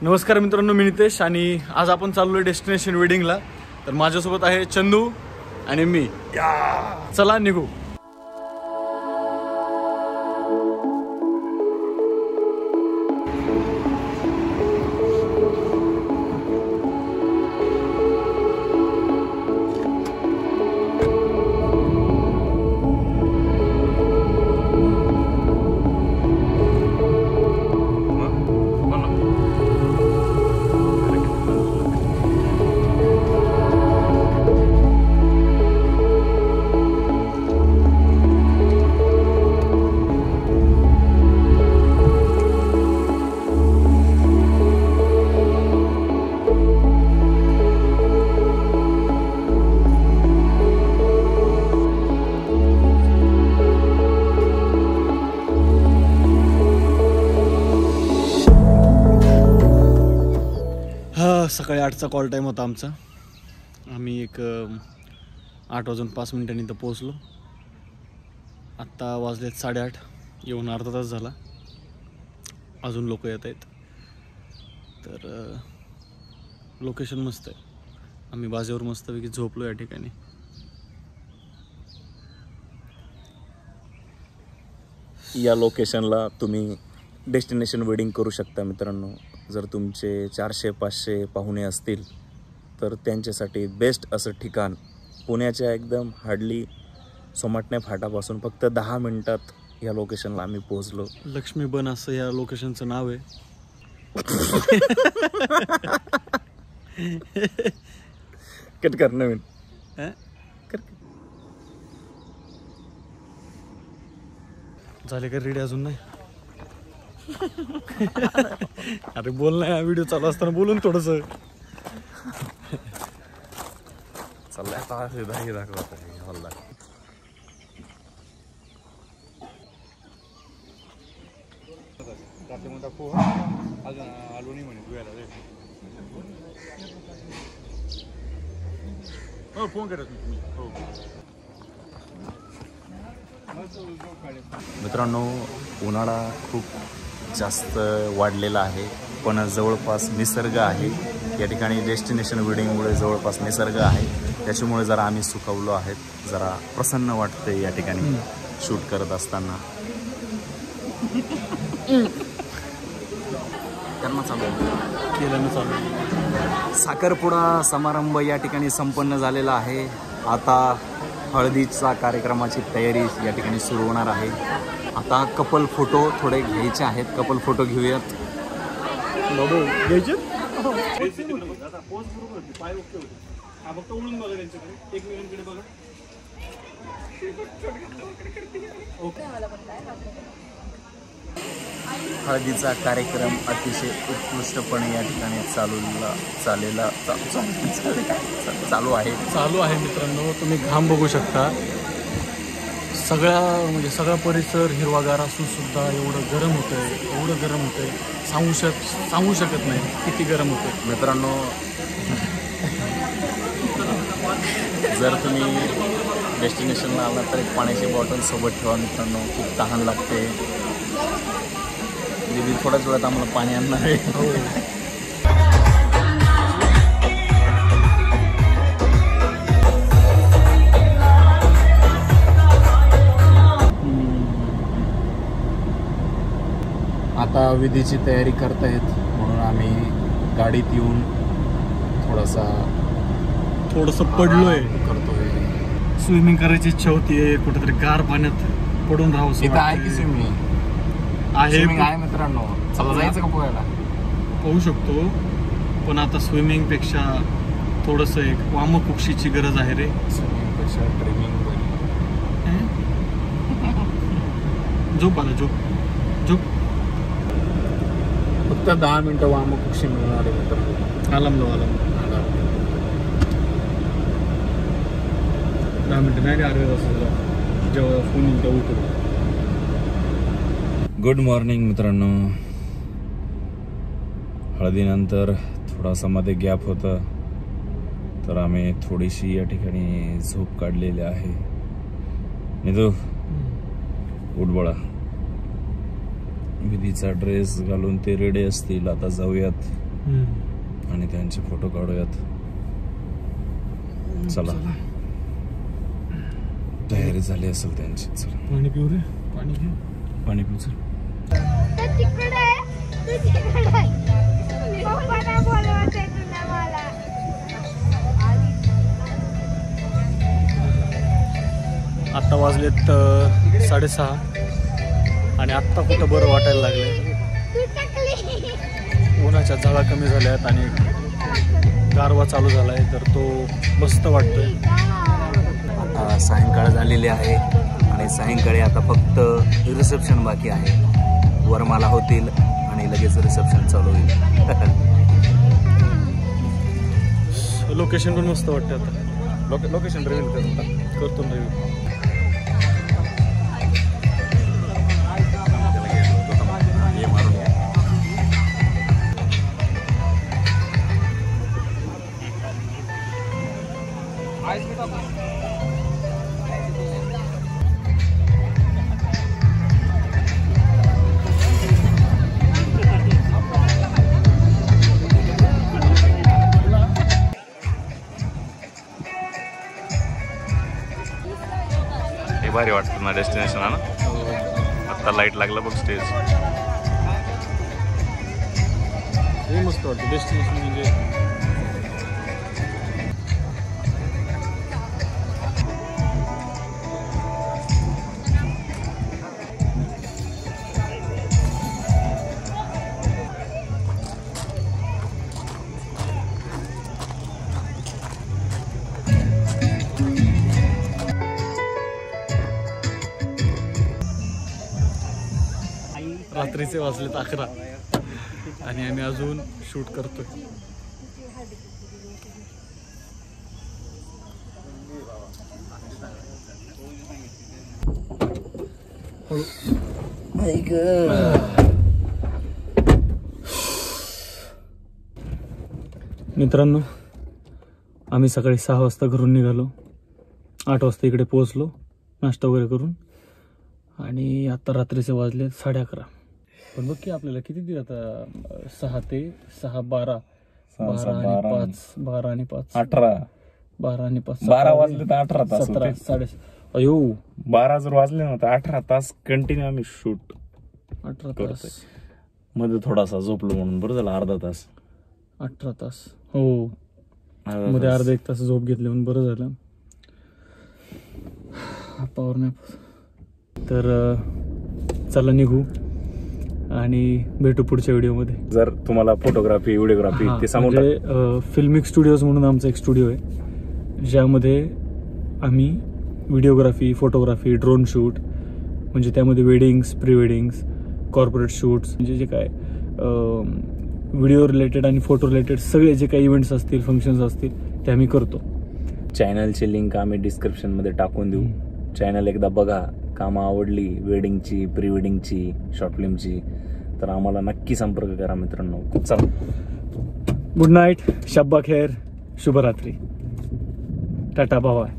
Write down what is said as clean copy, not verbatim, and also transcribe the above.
नमस्कार मित्रांनो, मी नितेश आणि आज आपण चाललोय डेस्टिनेशन वेडिंगला. तर माझ्यासोबत आहे चंदू आणि मी. चला निघू. सकाळी 8चा कॉल टाईम होता आमचा. आम्ही एक 8:05 इथं पोहोचलो. आत्ता वाजलेत 8:30. येऊन अर्धा तास झाला. अजून लोक येत आहेत. तर लोकेशन मस्त आहे. आम्ही बाजेवर मस्तपैकी झोपलो या ठिकाणी. या लोकेशनला तुम्ही डेस्टिनेशन वेडिंग करू शकता मित्रांनो. जर तुमचे 400-500 पाहुणे असतील तर त्यांच्यासाठी बेस्ट असं ठिकाण. पुण्याच्या एकदम हार्डली सोमाटणे फाटापासून फक्त 10 मिनिटात या लोकेशनला आम्ही पोहोचलो. लक्ष्मी बन असं या लोकेशनचं नाव आहे. कट कर नवीन झाले का रेडी? अजून नाही. अरे बोल ना, व्हिडिओ चालू असताना बोलून थोडस. चाललंय आता दाखवत फोन करत मित्रांनो. उन्हाळा खूप जास्त वाढलेला आहे, पण जवळपास निसर्ग आहे या ठिकाणी. डेस्टिनेशन वेडिंगमुळे जवळपास निसर्ग आहे, त्याच्यामुळे जरा आम्ही सुखावलो आहेत. जरा प्रसन्न वाटते या ठिकाणी शूट करत असताना. त्यांना चालू साखरपुडा समारंभ या ठिकाणी संपन्न झालेला आहे. आता हळदीचा कार्यक्रमाची तयारी या ठिकाणी सुरू होणार आहे. आता कपल फोटो थोडे घ्यायचे आहेत. कपल फोटो घेऊयात. हळदीचा कार्यक्रम अतिशय उत्कृष्टपणे या ठिकाणी चालू आहे मित्रांनो. तुम्ही घाम बघू शकता. सगळा परिसर हिरवागार असून सुद्धा एवढं गरम होतंय. सांगू शकत नाही किती गरम होतंय मित्रांनो. जर तुम्ही डेस्टिनेशनला आला तर एक पाण्याची बॉटल सोबत ठेवा मित्रांनो. खूप तहान लागते. दीदी थोड्याच वेळात आम्हाला पाणी आणणार आहे. आता विधीची तयारी करतायत म्हणून आम्ही गाडीत येऊन थोडंसं पडलोय. करतोय. स्विमिंग करायची इच्छा होतीये. कुठेतरी गार पाण्यात पडून राहू. इथं आहे की स्विमिंग आहे मित्रांनो. चला जायचं का पोहायला? पोहू शकतो, पण आता स्विमिंग पेक्षा थोडस एक वामकुक्षीची गरज आहे रे. स्विमिंग पेक्षा ड्रिमिंग. झोप आला. झोप. फक्त 10 मिनिटं वामकुक्षी मिळणार आहे मित्रांनो. आलमलो 10 मिनिटं नाही. अर्ध्या तास जेव्हा फोन येईल तेव्हा उठतो. गुड मॉर्निंग मित्रांनो. हळदीनंतर थोडासा मध्ये गॅप होता, तर आम्ही थोडीशी या ठिकाणी झोप काढलेली आहे. निधू उठ बळा. विधीचा ड्रेस घालून ते रेडी असतील. आता जाऊयात आणि त्यांचे फोटो काढूयात. चला, तयारी झाली असेल त्यांची. चला पाणी पिऊ रे, पाणी घे. पाणी पिऊ. चल आत्ता वाजलेत 6:30 आणि आत्ता कुठं बरं वाटायला लागलंय. उन्हाच्या झळा कमी झाल्यात आणि गारवा चालू झालाय, तर तो मस्त वाटतोय. आता सायंकाळ झालेली आहे आणि सायंकाळी आता फक्त रिसेप्शन बाकी आहे. वरमाला होतील आणि लगेच रिसेप्शन चालू होईल. लोकेशन पण मस्त वाटतं. आता लोकेशन रिव्हील करतो ना रिव्ह्यू. भारी वाटतं ना डेस्टिनेशन आहे ना. आता लाईट लागला बघ स्टेज. हे मस्त वाटतं डेस्टिनेशन म्हणजे. रात्रीचे वाजलेत 11 आणि आम्ही अजून शूट करतोय. मित्रांनो, आम्ही सकाळी 6 वाजता घरून निघालो. 8 वाजता इकडे पोहोचलो नाश्ता वगैरे करून. आणि आता रात्रीचे वाजले 11:30. पण बघ की आपल्याला किती दिवस आता 6 ते 6 12 12 आणि 5 18 12 आणि 5 12 वाजले तर 18 तास 17 साडे. अयो 12 जर वाजले ना तर 18 तास कंटिन्यू आम्ही शूट 18 तास. मध्ये थोडासा झोपलो म्हणून बरं झालं. अर्धा तास 18 तास. हो, मध्ये अर्धा 1 तास झोप घेतली म्हणून बरं झालं. Power nap. तर चला निघू आणि भेटू पुढच्या व्हिडिओमध्ये. जर तुम्हाला फोटोग्राफी व्हिडिओग्राफी ते सांगून म्हणजे फिल्मिक स्टुडिओज म्हणून आमचा एक स्टुडिओ आहे, ज्यामध्ये आम्ही व्हिडिओग्राफी, फोटोग्राफी, ड्रोन शूट, म्हणजे त्यामध्ये weddings, pre weddings, corporate shoots, म्हणजे जे काय व्हिडिओ रिलेटेड आणि फोटो रिलेटेड सगळे जे काही इव्हेंट्स असतील, फंक्शन्स असतील, ते आम्ही करतो. चॅनलची लिंक आम्ही डिस्क्रिप्शनमध्ये टाकून देऊ. चॅनल एकदा बघा. कामं आवडली वेडिंगची, प्री वेडिंगची, शॉर्ट फिल्मची, तर आम्हाला नक्की संपर्क करा मित्रांनो. चला, गुड नाईट, शब्बा खैर, शुभरात्री, टाटा, बाय.